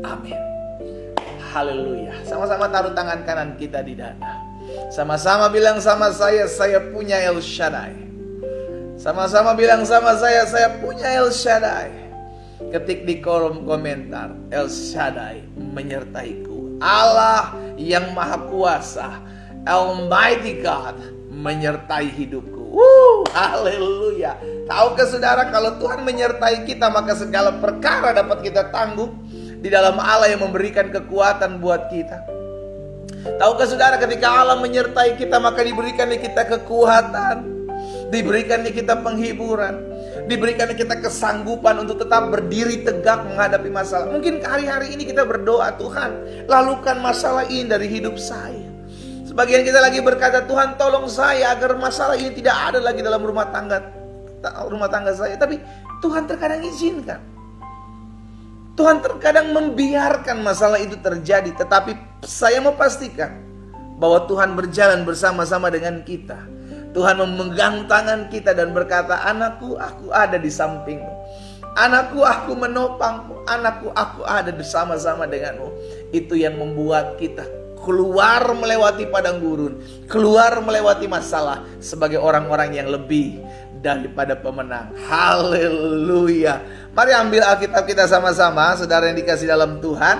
Amin. Haleluya. Sama-sama taruh tangan kanan kita di dada. Sama-sama bilang sama saya punya El Shaddai. Sama-sama bilang sama saya punya El Shaddai. Ketik di kolom komentar, El Shaddai menyertaiku. Allah yang maha kuasa, Almighty God, menyertai hidupku. Haleluya. Tahukah saudara, kalau Tuhan menyertai kita, maka segala perkara dapat kita tanggung di dalam Allah yang memberikan kekuatan buat kita. Tahukah saudara, ketika Allah menyertai kita, maka diberikan kita kekuatan, diberikan kita penghiburan, diberikan kita kesanggupan untuk tetap berdiri tegak menghadapi masalah. Mungkin hari-hari ini kita berdoa, Tuhan, lalukan masalah ini dari hidup saya. Sebagian kita lagi berkata, Tuhan tolong saya agar masalah ini tidak ada lagi dalam rumah tangga saya. Tapi Tuhan terkadang izinkan. Tuhan terkadang membiarkan masalah itu terjadi. Tetapi saya mau pastikan bahwa Tuhan berjalan bersama-sama dengan kita. Tuhan memegang tangan kita dan berkata, anakku, aku ada di sampingmu. Anakku, aku menopangmu. Anakku, aku ada bersama-sama denganmu. Itu yang membuat kita keluar melewati padang gurun, keluar melewati masalah sebagai orang-orang yang lebih daripada pemenang. Haleluya. Mari ambil Alkitab kita sama-sama, saudara yang dikasih dalam Tuhan.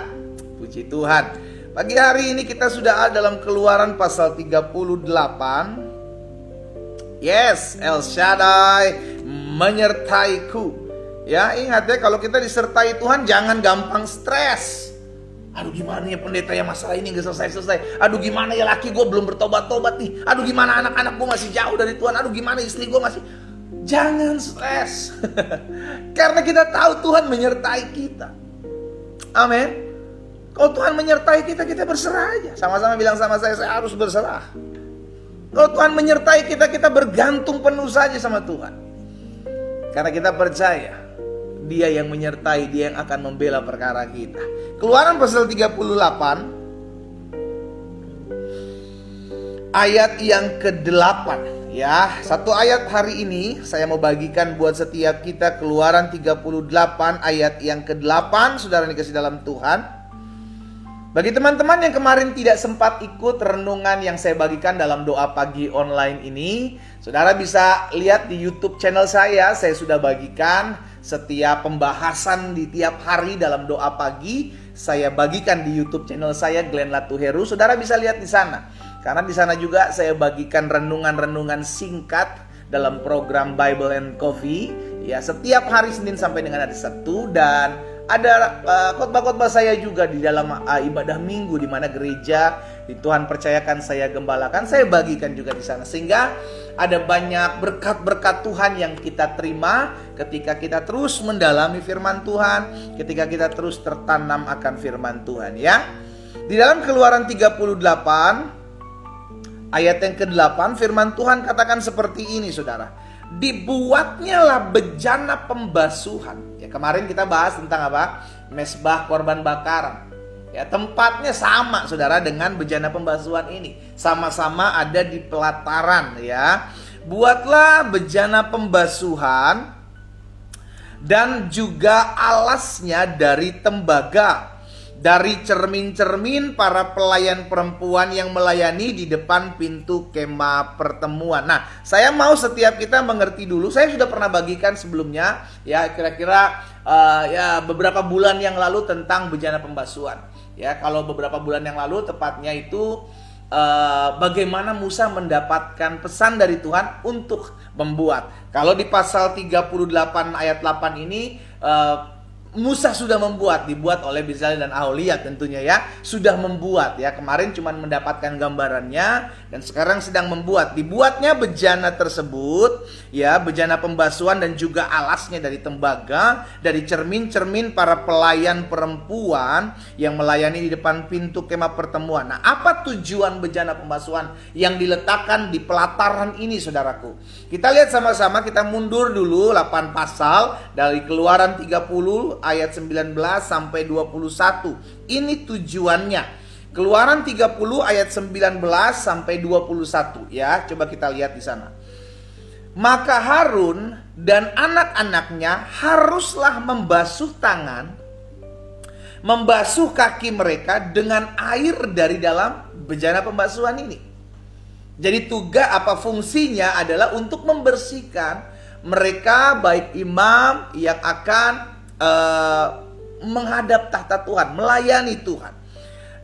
Puji Tuhan. Pagi hari ini kita sudah ada dalam Keluaran pasal 38. Yes, El Shaddai menyertaiku. Ya, ingat ya, kalau kita disertai Tuhan jangan gampang stres. Aduh gimana ya pendeta ya, masalah ini gak selesai-selesai. Aduh gimana ya laki gue belum bertobat-tobat nih. Aduh gimana anak-anak gue masih jauh dari Tuhan. Aduh gimana istri gue masih. Jangan stres. Karena kita tahu Tuhan menyertai kita. Amin. Kalau Tuhan menyertai kita, kita berserah aja. Sama-sama bilang sama saya harus berserah. Kalau Tuhan menyertai kita, kita bergantung penuh saja sama Tuhan. Karena kita percaya Dia yang menyertai, Dia yang akan membela perkara kita. Keluaran pasal 38 ayat yang ke-8 ya. Satu ayat hari ini saya mau bagikan buat setiap kita. Keluaran 38 ayat yang ke-8. Saudara yang dikasih dalam Tuhan, bagi teman-teman yang kemarin tidak sempat ikut renungan yang saya bagikan dalam doa pagi online ini, saudara bisa lihat di YouTube channel saya sudah bagikan setiap pembahasan di tiap hari dalam doa pagi. Saya bagikan di YouTube channel saya, Glenn Latuheru. Saudara bisa lihat di sana. Karena di sana juga saya bagikan renungan-renungan singkat dalam program Bible and Coffee. Ya, setiap hari Senin sampai dengan hari Sabtu. Dan ada khotbah-khotbah saya juga di dalam ibadah minggu, di mana gereja di Tuhan percayakan saya gembalakan, saya bagikan juga di sana. Sehingga ada banyak berkat-berkat Tuhan yang kita terima ketika kita terus mendalami firman Tuhan, ketika kita terus tertanam akan firman Tuhan ya. Di dalam Keluaran 38 ayat yang ke-8 firman Tuhan katakan seperti ini saudara. Dibuatnyalah bejana pembasuhan. Ya, kemarin kita bahas tentang apa? Mezbah korban bakaran. Ya, tempatnya sama saudara dengan bejana pembasuhan ini. Sama-sama ada di pelataran ya. Buatlah bejana pembasuhan dan juga alasnya dari tembaga, dari cermin-cermin para pelayan perempuan yang melayani di depan pintu kemah pertemuan. Nah, saya mau setiap kita mengerti dulu. Saya sudah pernah bagikan sebelumnya ya, kira-kira ya beberapa bulan yang lalu tentang bejana pembasuhan. Ya, kalau beberapa bulan yang lalu tepatnya itu bagaimana Musa mendapatkan pesan dari Tuhan untuk membuat. Kalau di pasal 38 ayat 8 ini Musa sudah dibuat oleh Bezalel dan Aholiab tentunya ya. Sudah membuat ya, kemarin cuma mendapatkan gambarannya dan sekarang sedang membuat. Dibuatnya bejana tersebut ya, bejana pembasuhan dan juga alasnya dari tembaga, dari cermin-cermin para pelayan perempuan yang melayani di depan pintu kemah pertemuan. Nah, apa tujuan bejana pembasuhan yang diletakkan di pelataran ini saudaraku? Kita lihat sama-sama, kita mundur dulu 8 pasal dari Keluaran 30 ayat 19 sampai 21. Ini tujuannya. Keluaran 30 ayat 19 sampai 21 ya. Coba kita lihat di sana. Maka Harun dan anak-anaknya haruslah membasuh tangan, membasuh kaki mereka dengan air dari dalam bejana pembasuhan ini. Jadi tugas apa fungsinya adalah untuk membersihkan mereka, baik imam yang akan menghadap tahta Tuhan, melayani Tuhan.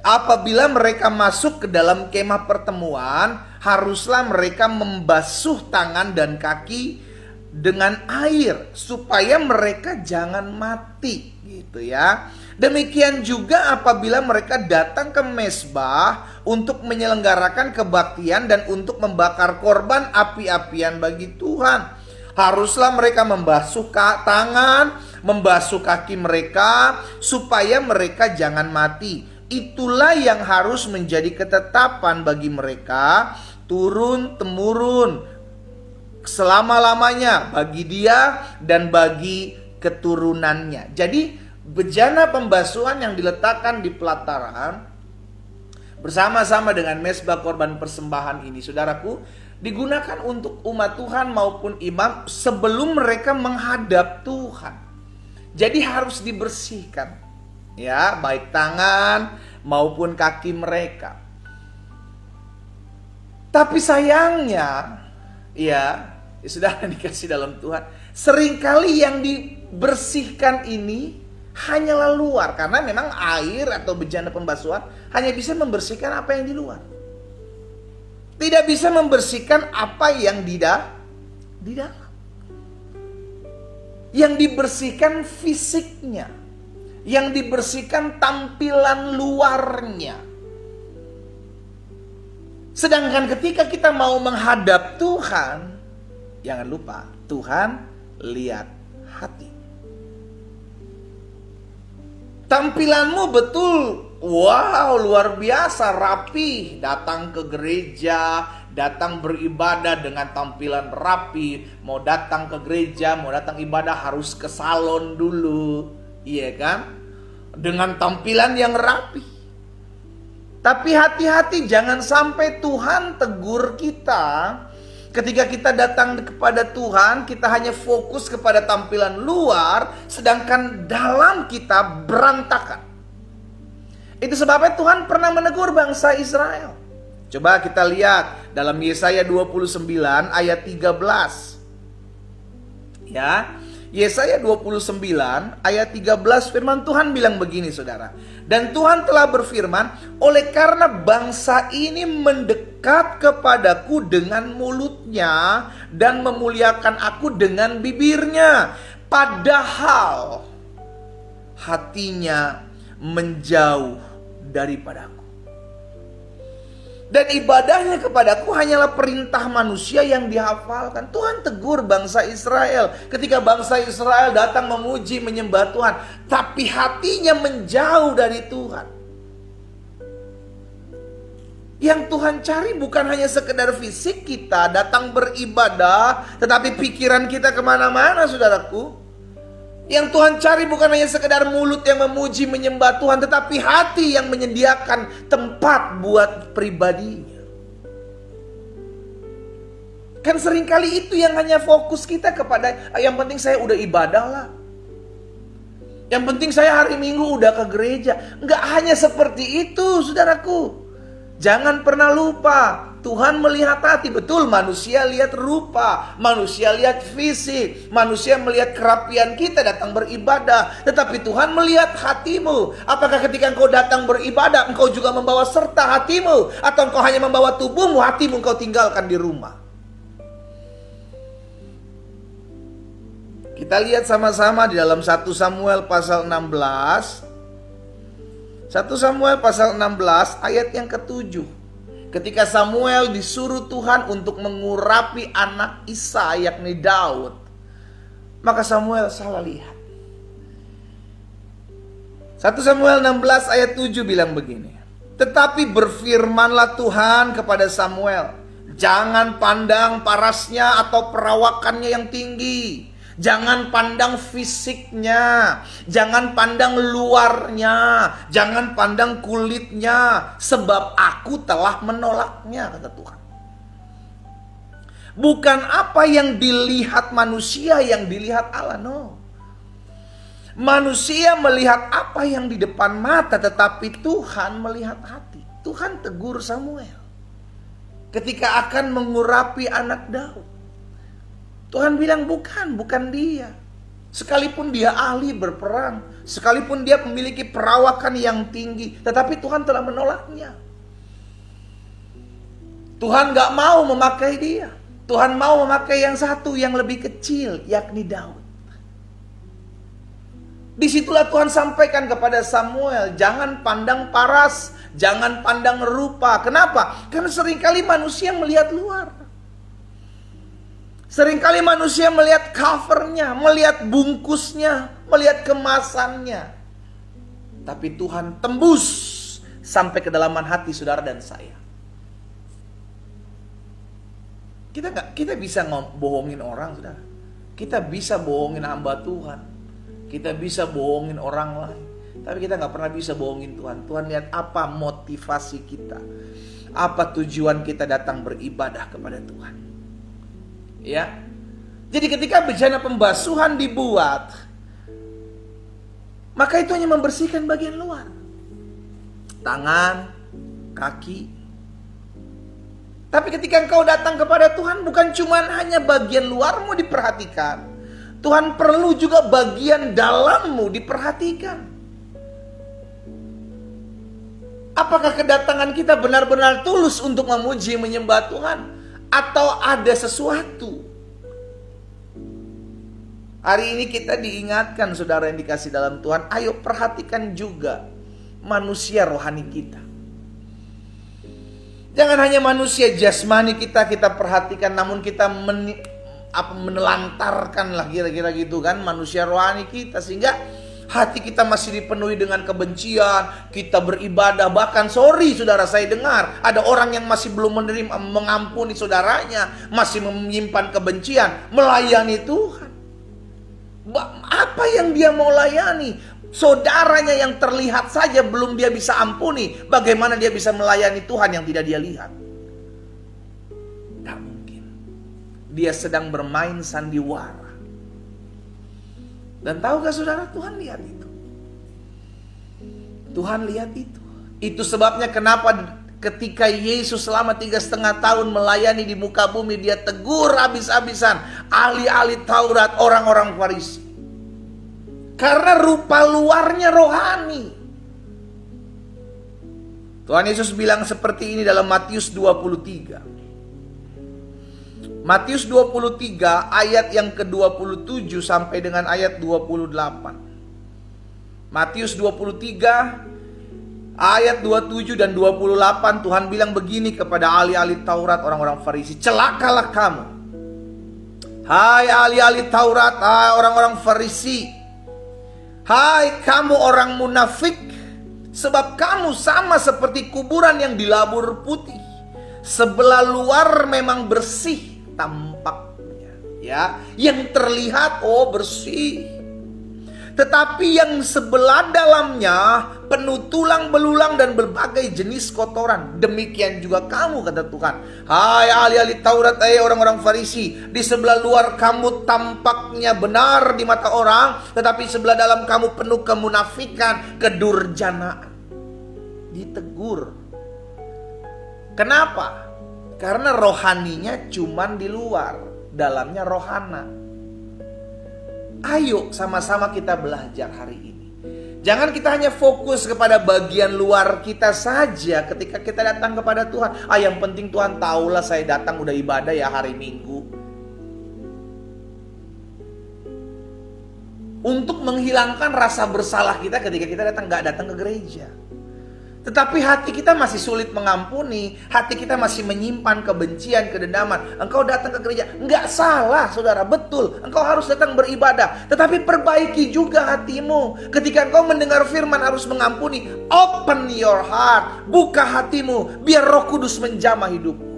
Apabila mereka masuk ke dalam kemah pertemuan, haruslah mereka membasuh tangan dan kaki dengan air supaya mereka jangan mati, gitu ya. Demikian juga apabila mereka datang ke mezbah untuk menyelenggarakan kebaktian dan untuk membakar korban api-apian bagi Tuhan. Haruslah mereka membasuh tangan, membasuh kaki mereka supaya mereka jangan mati. Itulah yang harus menjadi ketetapan bagi mereka turun-temurun selama-lamanya bagi dia dan bagi keturunannya. Jadi bejana pembasuhan yang diletakkan di pelataran bersama-sama dengan mezbah korban persembahan ini, saudaraku, digunakan untuk umat Tuhan maupun imam sebelum mereka menghadap Tuhan. Jadi harus dibersihkan, ya, baik tangan maupun kaki mereka. Tapi sayangnya, ya sudah dikasih dalam Tuhan, seringkali yang dibersihkan ini hanyalah luar, karena memang air atau bejana pembasuhan hanya bisa membersihkan apa yang di luar. Tidak bisa membersihkan apa yang di dalam. Yang dibersihkan fisiknya, yang dibersihkan tampilan luarnya. Sedangkan ketika kita mau menghadap Tuhan, jangan lupa Tuhan lihat hati. Tampilanmu betul, wow, luar biasa, rapi. Datang ke gereja, datang beribadah dengan tampilan rapi. Mau datang ke gereja, mau datang ibadah harus ke salon dulu, iya kan? Dengan tampilan yang rapi. Tapi hati-hati, jangan sampai Tuhan tegur kita. Ketika kita datang kepada Tuhan, kita hanya fokus kepada tampilan luar, sedangkan dalam kita berantakan. Itu sebabnya Tuhan pernah menegur bangsa Israel. Coba kita lihat dalam Yesaya 29 ayat 13. Ya, Yesaya 29 ayat 13, firman Tuhan bilang begini, saudara. Dan Tuhan telah berfirman, oleh karena bangsa ini mendekat kepadaku dengan mulutnya dan memuliakan aku dengan bibirnya, padahal hatinya menjauh daripadaku. Dan ibadahnya kepadaku hanyalah perintah manusia yang dihafalkan. Tuhan tegur bangsa Israel ketika bangsa Israel datang memuji menyembah Tuhan, tapi hatinya menjauh dari Tuhan. Yang Tuhan cari bukan hanya sekedar fisik kita datang beribadah, tetapi pikiran kita kemana-mana, saudaraku. Yang Tuhan cari bukan hanya sekedar mulut yang memuji menyembah Tuhan, tetapi hati yang menyediakan tempat buat pribadinya. Kan seringkali itu yang hanya fokus kita kepada, yang penting saya udah ibadah lah, yang penting saya hari Minggu udah ke gereja. Enggak hanya seperti itu, saudaraku. Jangan pernah lupa, Tuhan melihat hati. Betul, manusia lihat rupa, manusia lihat fisik, manusia melihat kerapian kita datang beribadah. Tetapi Tuhan melihat hatimu. Apakah ketika engkau datang beribadah, engkau juga membawa serta hatimu? Atau engkau hanya membawa tubuhmu, hatimu engkau tinggalkan di rumah? Kita lihat sama-sama di dalam 1 Samuel pasal 16. 1 Samuel pasal 16 ayat yang ke-7. Ketika Samuel disuruh Tuhan untuk mengurapi anak Isa yakni Daud, maka Samuel salah lihat. 1 Samuel 16 ayat 7 bilang begini. Tetapi berfirmanlah Tuhan kepada Samuel, jangan pandang parasnya atau perawakannya yang tinggi. Jangan pandang fisiknya, jangan pandang luarnya, jangan pandang kulitnya, sebab aku telah menolaknya, kata Tuhan. Bukan apa yang dilihat manusia yang dilihat Allah, no. Manusia melihat apa yang di depan mata, tetapi Tuhan melihat hati. Tuhan tegur Samuel ketika akan mengurapi anak Daud. Tuhan bilang bukan dia. Sekalipun dia ahli berperang, sekalipun dia memiliki perawakan yang tinggi, tetapi Tuhan telah menolaknya. Tuhan gak mau memakai dia. Tuhan mau memakai yang satu yang lebih kecil, yakni Daud. Disitulah Tuhan sampaikan kepada Samuel, jangan pandang paras, jangan pandang rupa. Kenapa? Karena seringkali manusia melihat luar. Seringkali manusia melihat covernya, melihat bungkusnya, melihat kemasannya. Tapi Tuhan tembus sampai kedalaman hati saudara dan saya. Kita bisa bohongin orang, saudara. Kita bisa bohongin hamba Tuhan. Kita bisa bohongin orang lain. Tapi kita gak pernah bisa bohongin Tuhan. Tuhan lihat apa motivasi kita. Apa tujuan kita datang beribadah kepada Tuhan. Ya, jadi ketika bejana pembasuhan dibuat, maka itu hanya membersihkan bagian luar, tangan, kaki. Tapi ketika engkau datang kepada Tuhan, bukan cuma hanya bagian luarmu diperhatikan, Tuhan perlu juga bagian dalammu diperhatikan. Apakah kedatangan kita benar-benar tulus untuk memuji menyembah Tuhan? Atau ada sesuatu? Hari ini kita diingatkan saudara yang dikasih dalam Tuhan, ayo perhatikan juga manusia rohani kita. Jangan hanya manusia jasmani kita perhatikan, namun kita menelantarkan lah kira-kira gitu kan manusia rohani kita, sehingga hati kita masih dipenuhi dengan kebencian. Kita beribadah, bahkan saudara, saya dengar ada orang yang masih belum menerima, mengampuni saudaranya, masih menyimpan kebencian, melayani Tuhan. Apa yang dia mau layani? Saudaranya yang terlihat saja belum dia bisa ampuni, bagaimana dia bisa melayani Tuhan yang tidak dia lihat? Tidak mungkin. Dia sedang bermain sandiwara. Dan tahukah saudara, Tuhan lihat itu. Tuhan lihat itu. Itu sebabnya kenapa ketika Yesus selama 3,5 tahun melayani di muka bumi, dia tegur habis-habisan ahli-ahli Taurat, orang-orang Farisi. Karena rupa luarnya rohani. Tuhan Yesus bilang seperti ini dalam Matius 23. Matius 23 ayat yang ke-27 sampai dengan ayat 28. Matius 23 ayat 27 dan 28, Tuhan bilang begini kepada ahli-ahli Taurat, orang-orang Farisi. Celakalah kamu, hai ahli-ahli Taurat, hai orang-orang Farisi, hai kamu orang munafik, sebab kamu sama seperti kuburan yang dilabur putih. Sebelah luar memang bersih tampaknya, ya, yang terlihat bersih, tetapi yang sebelah dalamnya penuh tulang belulang dan berbagai jenis kotoran. Demikian juga kamu, kata Tuhan, hai ahli-ahli Taurat, hai orang-orang Farisi, di sebelah luar kamu tampaknya benar di mata orang, tetapi sebelah dalam kamu penuh kemunafikan, kedurjanaan. Ditegur. Kenapa? Karena rohaninya cuman di luar, dalamnya rohana. Ayo sama-sama kita belajar hari ini. Jangan kita hanya fokus kepada bagian luar kita saja ketika kita datang kepada Tuhan. Yang penting Tuhan tahulah saya datang udah ibadah ya hari Minggu. Untuk menghilangkan rasa bersalah kita ketika kita gak datang ke gereja. Tetapi hati kita masih sulit mengampuni, hati kita masih menyimpan kebencian, kedendaman. Engkau datang ke gereja, enggak salah saudara, betul. Engkau harus datang beribadah, tetapi perbaiki juga hatimu. Ketika engkau mendengar firman harus mengampuni, open your heart, buka hatimu, biar Roh Kudus menjamah hidupmu.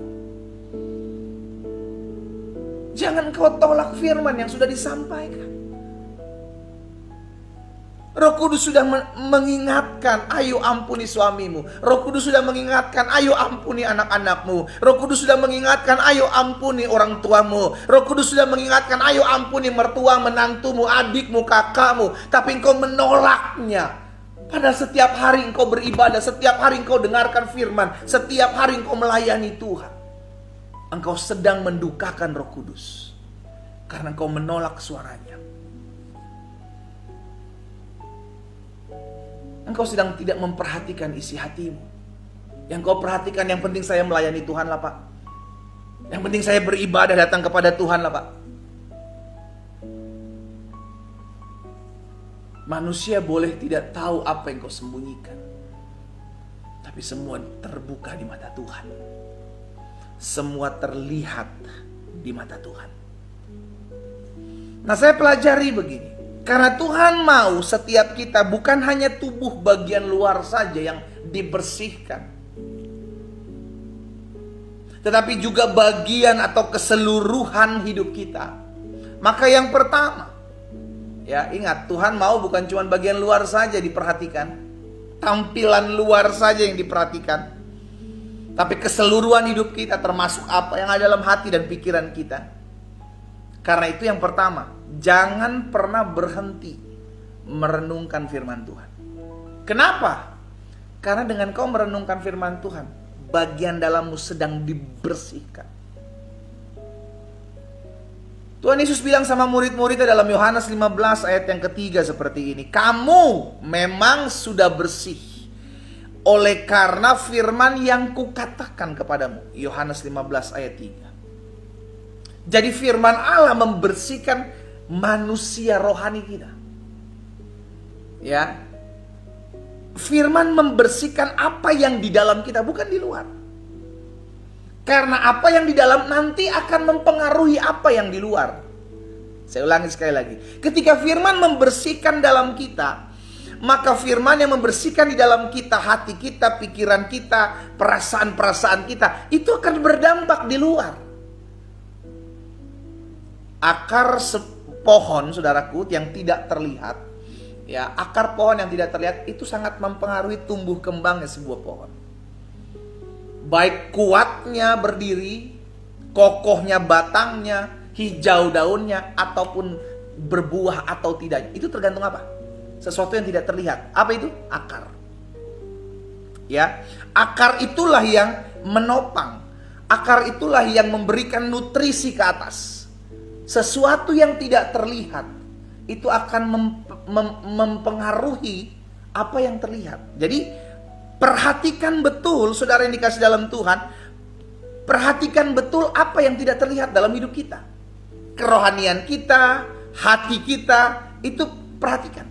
Jangan engkau tolak firman yang sudah disampaikan. Roh Kudus sudah mengingatkan, ayo ampuni suamimu. Roh Kudus sudah mengingatkan, ayo ampuni anak-anakmu. Roh Kudus sudah mengingatkan, ayo ampuni orang tuamu. Roh Kudus sudah mengingatkan, ayo ampuni mertua, menantumu, adikmu, kakakmu. Tapi engkau menolaknya. Padahal setiap hari engkau beribadah, setiap hari engkau dengarkan firman, setiap hari engkau melayani Tuhan. Engkau sedang mendukakan Roh Kudus. Karena engkau menolak suaranya. Engkau sedang tidak memperhatikan isi hatimu. Yang kau perhatikan, yang penting saya melayani Tuhan lah Pak. Yang penting saya beribadah datang kepada Tuhan lah Pak. Manusia boleh tidak tahu apa yang kau sembunyikan. Tapi semua terbuka di mata Tuhan. Semua terlihat di mata Tuhan. Nah, saya pelajari begini. Karena Tuhan mau setiap kita bukan hanya tubuh bagian luar saja yang dibersihkan, tetapi juga bagian atau keseluruhan hidup kita. Maka yang pertama, ya ingat, Tuhan mau bukan cuma bagian luar saja diperhatikan, tampilan luar saja yang diperhatikan, tapi keseluruhan hidup kita, termasuk apa yang ada dalam hati dan pikiran kita. Karena itu yang pertama, jangan pernah berhenti merenungkan firman Tuhan. Kenapa? Karena dengan kau merenungkan firman Tuhan, bagian dalammu sedang dibersihkan. Tuhan Yesus bilang sama murid-muridnya dalam Yohanes 15 ayat yang ketiga seperti ini. Kamu memang sudah bersih oleh karena firman yang kukatakan kepadamu. Yohanes 15 ayat 3. Jadi firman Allah membersihkan manusia rohani kita. Ya. Firman membersihkan apa yang di dalam kita, bukan di luar. Karena apa yang di dalam nanti akan mempengaruhi apa yang di luar. Saya ulangi sekali lagi. Ketika firman membersihkan dalam kita, maka firman yang membersihkan di dalam kita, hati kita, pikiran kita, perasaan-perasaan kita, itu akan berdampak di luar. Akar pohon, saudaraku, yang tidak terlihat, ya, akar pohon yang tidak terlihat itu sangat mempengaruhi tumbuh kembangnya sebuah pohon. Baik kuatnya berdiri, kokohnya batangnya, hijau daunnya, ataupun berbuah atau tidak. Itu tergantung apa? Sesuatu yang tidak terlihat. Apa itu? Akar. Ya, akar itulah yang menopang. Akar itulah yang memberikan nutrisi ke atas. Sesuatu yang tidak terlihat itu akan mempengaruhi apa yang terlihat. Jadi perhatikan betul, saudara yang dikasih dalam Tuhan, perhatikan betul apa yang tidak terlihat dalam hidup kita. Kerohanian kita, hati kita, itu perhatikan.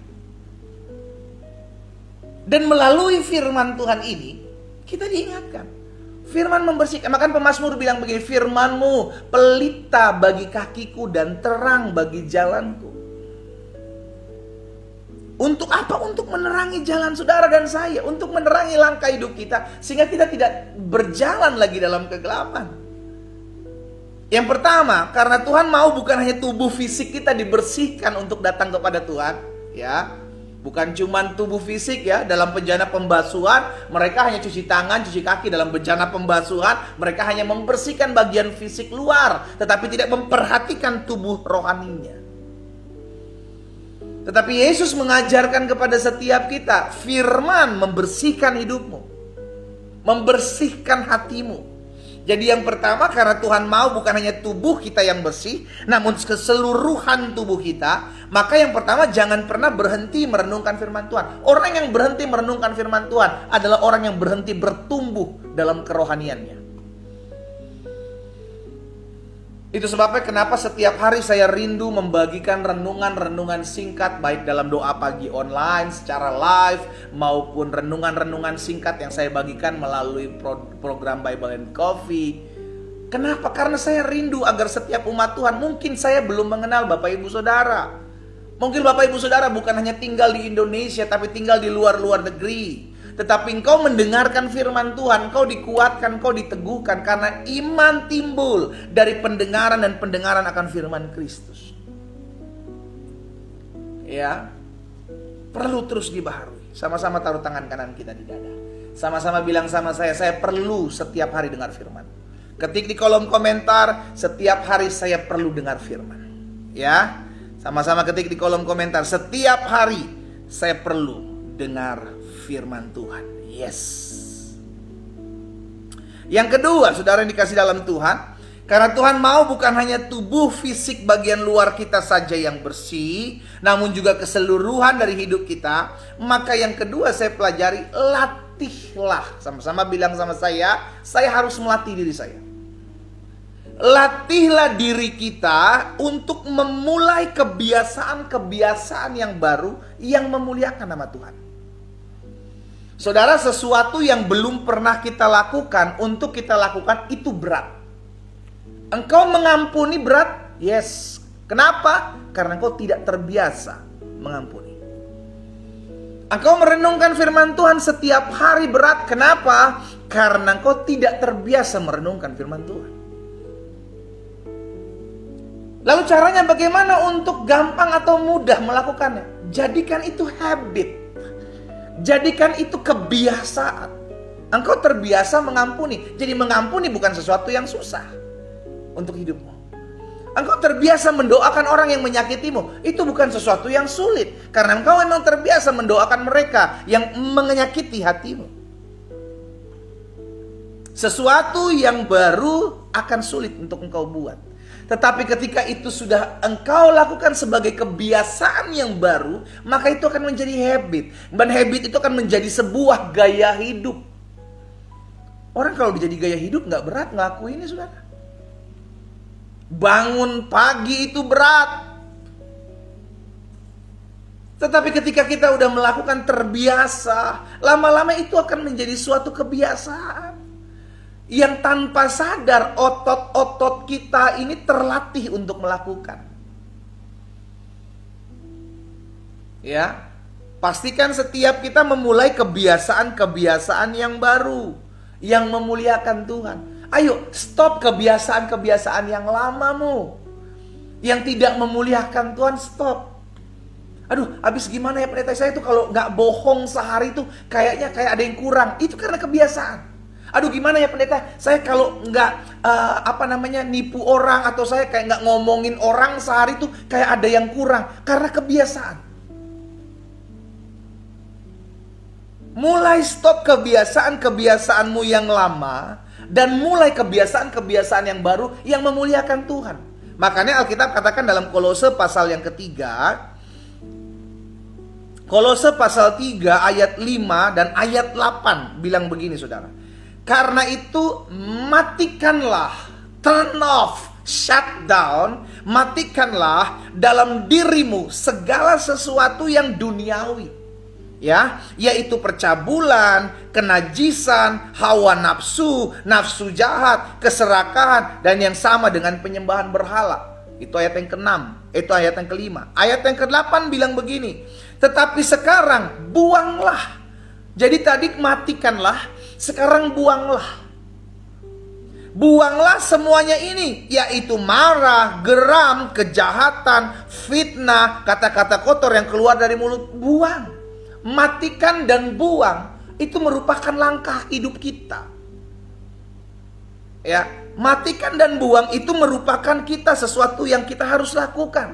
Dan melalui firman Tuhan ini, kita diingatkan. Firman membersihkan. Maka pemazmur bilang begini, firman-Mu pelita bagi kakiku dan terang bagi jalanku. Untuk apa? Untuk menerangi jalan saudara dan saya. Untuk menerangi langkah hidup kita. Sehingga kita tidak berjalan lagi dalam kegelapan. Yang pertama, karena Tuhan mau bukan hanya tubuh fisik kita dibersihkan untuk datang kepada Tuhan. Ya, bukan cuma tubuh fisik ya, dalam bejana pembasuhan mereka hanya cuci tangan, cuci kaki. Dalam bejana pembasuhan mereka hanya membersihkan bagian fisik luar, tetapi tidak memperhatikan tubuh rohaninya. Tetapi Yesus mengajarkan kepada setiap kita, firman membersihkan hidupmu, membersihkan hatimu. Jadi yang pertama, karena Tuhan mau bukan hanya tubuh kita yang bersih, namun keseluruhan tubuh kita. Maka yang pertama, jangan pernah berhenti merenungkan firman Tuhan. Orang yang berhenti merenungkan firman Tuhan adalah orang yang berhenti bertumbuh dalam kerohaniannya. Itu sebabnya kenapa setiap hari saya rindu membagikan renungan-renungan singkat, baik dalam doa pagi online secara live maupun renungan-renungan singkat yang saya bagikan melalui program Bible and Coffee. Kenapa? Karena saya rindu agar setiap umat Tuhan, mungkin saya belum mengenal Bapak Ibu Saudara. Mungkin Bapak Ibu Saudara bukan hanya tinggal di Indonesia, tapi tinggal di luar-luar negeri. Tetapi engkau mendengarkan firman Tuhan, engkau dikuatkan, engkau diteguhkan. Karena iman timbul dari pendengaran dan pendengaran akan firman Kristus. Ya. Perlu terus dibaharui. Sama-sama taruh tangan kanan kita di dada. Sama-sama bilang sama saya perlu setiap hari dengar firman. Ketik di kolom komentar, setiap hari saya perlu dengar firman. Ya, sama-sama ketik di kolom komentar, setiap hari saya perlu dengar firman Tuhan. Yes. Yang kedua, saudara yang dikasih dalam Tuhan, karena Tuhan mau bukan hanya tubuh fisik bagian luar kita saja yang bersih, namun juga keseluruhan dari hidup kita. Maka yang kedua saya pelajari, latihlah. Sama-sama bilang sama saya harus melatih diri saya. Latihlah diri kita untuk memulai kebiasaan-kebiasaan yang baru yang memuliakan nama Tuhan. Saudara, sesuatu yang belum pernah kita lakukan, untuk kita lakukan itu berat. Engkau mengampuni berat? Yes. Kenapa? Karena engkau tidak terbiasa mengampuni. Engkau merenungkan firman Tuhan setiap hari berat. Kenapa? Karena engkau tidak terbiasa merenungkan firman Tuhan. Lalu caranya bagaimana untuk gampang atau mudah melakukannya? Jadikan itu habit. Jadikan itu kebiasaan. Engkau terbiasa mengampuni. Jadi mengampuni bukan sesuatu yang susah untuk hidupmu. Engkau terbiasa mendoakan orang yang menyakitimu. Itu bukan sesuatu yang sulit. Karena engkau memang terbiasa mendoakan mereka yang menyakiti hatimu. Sesuatu yang baru akan sulit untuk engkau buat. Tetapi ketika itu sudah engkau lakukan sebagai kebiasaan yang baru, maka itu akan menjadi habit. Dan habit itu akan menjadi sebuah gaya hidup. Orang kalau menjadi gaya hidup gak berat ngakuinnya, saudara. Bangun pagi itu berat. Tetapi ketika kita udah melakukan terbiasa, lama-lama itu akan menjadi suatu kebiasaan. Yang tanpa sadar otot-otot kita ini terlatih untuk melakukan. Ya, pastikan setiap kita memulai kebiasaan-kebiasaan yang baru, yang memuliakan Tuhan. Ayo, stop kebiasaan-kebiasaan yang lamamu, yang tidak memuliakan Tuhan, stop. Aduh, habis gimana ya pendeta, saya itu kalau nggak bohong sehari itu kayaknya kayak ada yang kurang. Itu karena kebiasaan. Aduh, gimana ya pendeta, saya kalau nggak nipu orang, atau saya kayak nggak ngomongin orang sehari itu kayak ada yang kurang. Karena kebiasaan. Mulai stop kebiasaan-kebiasaanmu yang lama, dan mulai kebiasaan-kebiasaan yang baru yang memuliakan Tuhan. Makanya Alkitab katakan dalam Kolose pasal yang ketiga, Kolose pasal 3 ayat 5 dan ayat 8 bilang begini, saudara. Karena itu matikanlah, turn off, shut down, matikanlah dalam dirimu segala sesuatu yang duniawi. Ya, yaitu percabulan, kenajisan, hawa nafsu, nafsu jahat, keserakahan, dan yang sama dengan penyembahan berhala. Itu ayat yang ke-6, itu ayat yang ke-5. Ayat yang ke-8 bilang begini, tetapi sekarang buanglah. Jadi tadi matikanlah, sekarang buanglah. Buanglah semuanya ini, yaitu marah, geram, kejahatan, fitnah, kata-kata kotor yang keluar dari mulut. Buang. Matikan dan buang. Itu merupakan langkah hidup kita. Ya, matikan dan buang itu merupakan kita sesuatu yang kita harus lakukan.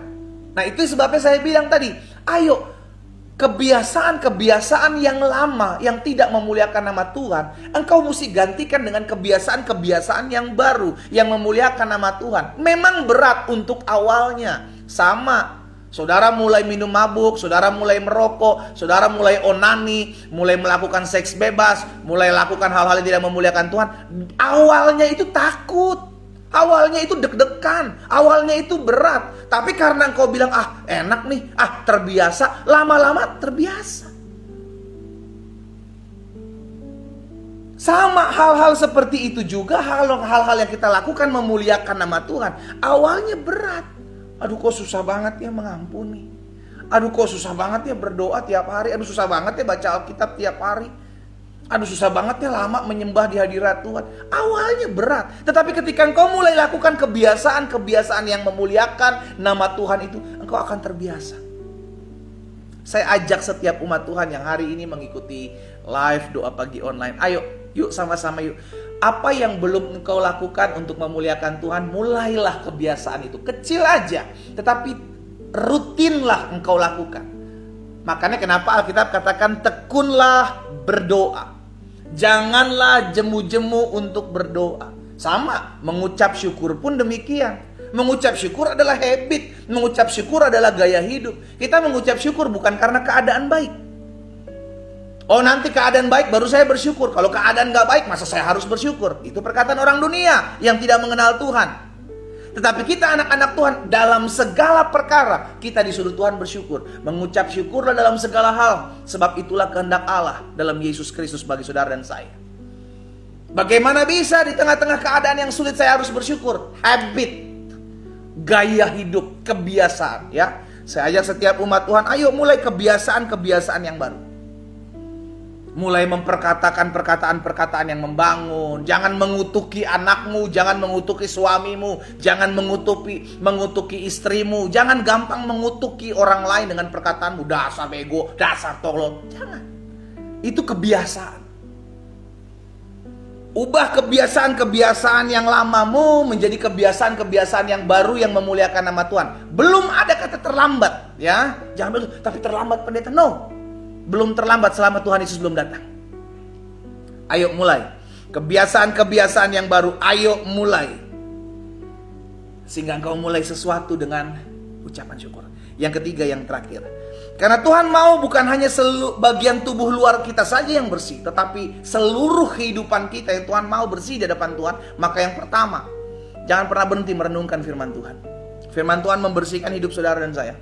Nah, itu sebabnya saya bilang tadi, ayo, kebiasaan-kebiasaan yang lama yang tidak memuliakan nama Tuhan, engkau mesti gantikan dengan kebiasaan-kebiasaan yang baru yang memuliakan nama Tuhan. Memang berat untuk awalnya. Sama, saudara mulai minum mabuk, saudara mulai merokok, saudara mulai onani, mulai melakukan seks bebas, mulai lakukan hal-hal yang tidak memuliakan Tuhan. Awalnya itu takut, awalnya itu deg-degan, awalnya itu berat. Tapi karena engkau bilang, enak nih, terbiasa, lama-lama terbiasa. Sama hal-hal seperti itu juga, hal-hal yang kita lakukan memuliakan nama Tuhan. Awalnya berat. Aduh, kok susah banget ya mengampuni. Aduh, kok susah banget ya berdoa tiap hari. Aduh, susah banget ya baca Alkitab tiap hari. Aduh, susah banget ya lama menyembah di hadirat Tuhan. Awalnya berat. Tetapi ketika engkau mulai lakukan kebiasaan-kebiasaan yang memuliakan nama Tuhan itu, engkau akan terbiasa. Saya ajak setiap umat Tuhan yang hari ini mengikuti live doa pagi online. Ayo, yuk sama-sama yuk. Apa yang belum engkau lakukan untuk memuliakan Tuhan, mulailah kebiasaan itu. Kecil aja, tetapi rutinlah engkau lakukan. Makanya kenapa Alkitab katakan tekunlah berdoa. Janganlah jemu-jemu untuk berdoa. Sama, mengucap syukur pun demikian. Mengucap syukur adalah habit. Mengucap syukur adalah gaya hidup. Kita mengucap syukur bukan karena keadaan baik. Oh, nanti keadaan baik baru saya bersyukur. Kalau keadaan gak baik, masa saya harus bersyukur? Itu perkataan orang dunia yang tidak mengenal Tuhan. Tetapi kita anak-anak Tuhan, dalam segala perkara kita disuruh Tuhan bersyukur. Mengucap syukurlah dalam segala hal, sebab itulah kehendak Allah dalam Yesus Kristus bagi saudara dan saya. Bagaimana bisa di tengah-tengah keadaan yang sulit saya harus bersyukur? Habit, gaya hidup, kebiasaan, ya. Saya ajak setiap umat Tuhan, ayo mulai kebiasaan-kebiasaan yang baru. Mulai memperkatakan perkataan-perkataan yang membangun. Jangan mengutuki anakmu, jangan mengutuki suamimu, jangan mengutuki istrimu. Jangan gampang mengutuki orang lain dengan perkataanmu, dasar bego, dasar tolol. Jangan. Itu kebiasaan. Ubah kebiasaan-kebiasaan yang lamamu menjadi kebiasaan-kebiasaan yang baru yang memuliakan nama Tuhan. Belum ada kata terlambat, ya. Jangan bilang, tapi terlambat pendeta. No. Belum terlambat selama Tuhan Yesus belum datang. Ayo mulai. Kebiasaan-kebiasaan yang baru, ayo mulai. Sehingga engkau mulai sesuatu dengan ucapan syukur. Yang ketiga, yang terakhir. Karena Tuhan mau bukan hanya bagian tubuh luar kita saja yang bersih, tetapi seluruh kehidupan kita yang Tuhan mau bersih di hadapan Tuhan. Maka yang pertama, jangan pernah berhenti merenungkan firman Tuhan. Firman Tuhan membersihkan hidup saudara dan saya.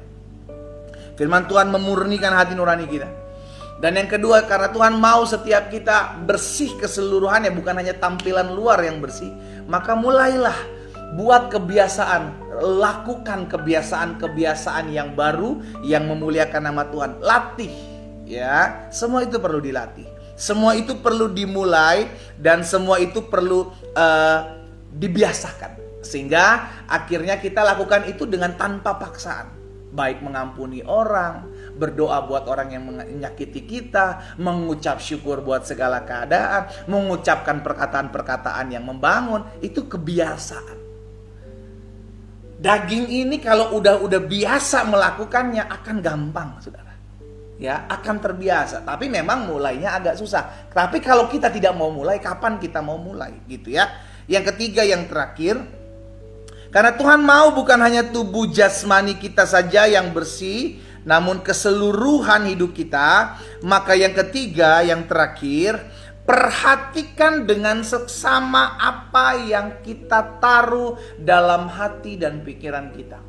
Firman Tuhan memurnikan hati nurani kita. Dan yang kedua, karena Tuhan mau setiap kita bersih keseluruhannya, bukan hanya tampilan luar yang bersih, maka mulailah buat kebiasaan, lakukan kebiasaan-kebiasaan yang baru yang memuliakan nama Tuhan. Latih, ya. Semua itu perlu dilatih. Semua itu perlu dimulai dan semua itu perlu dibiasakan. Sehingga akhirnya kita lakukan itu dengan tanpa paksaan. Baik mengampuni orang, berdoa buat orang yang menyakiti kita, mengucap syukur buat segala keadaan, mengucapkan perkataan-perkataan yang membangun. Itu kebiasaan. Daging ini kalau udah biasa melakukannya akan gampang, saudara. Ya, akan terbiasa. Tapi memang mulainya agak susah. Tapi kalau kita tidak mau mulai, kapan kita mau mulai? Gitu ya. Yang ketiga, yang terakhir, karena Tuhan mau bukan hanya tubuh jasmani kita saja yang bersih, namun keseluruhan hidup kita. Maka yang ketiga, yang terakhir, perhatikan dengan seksama apa yang kita taruh dalam hati dan pikiran kita.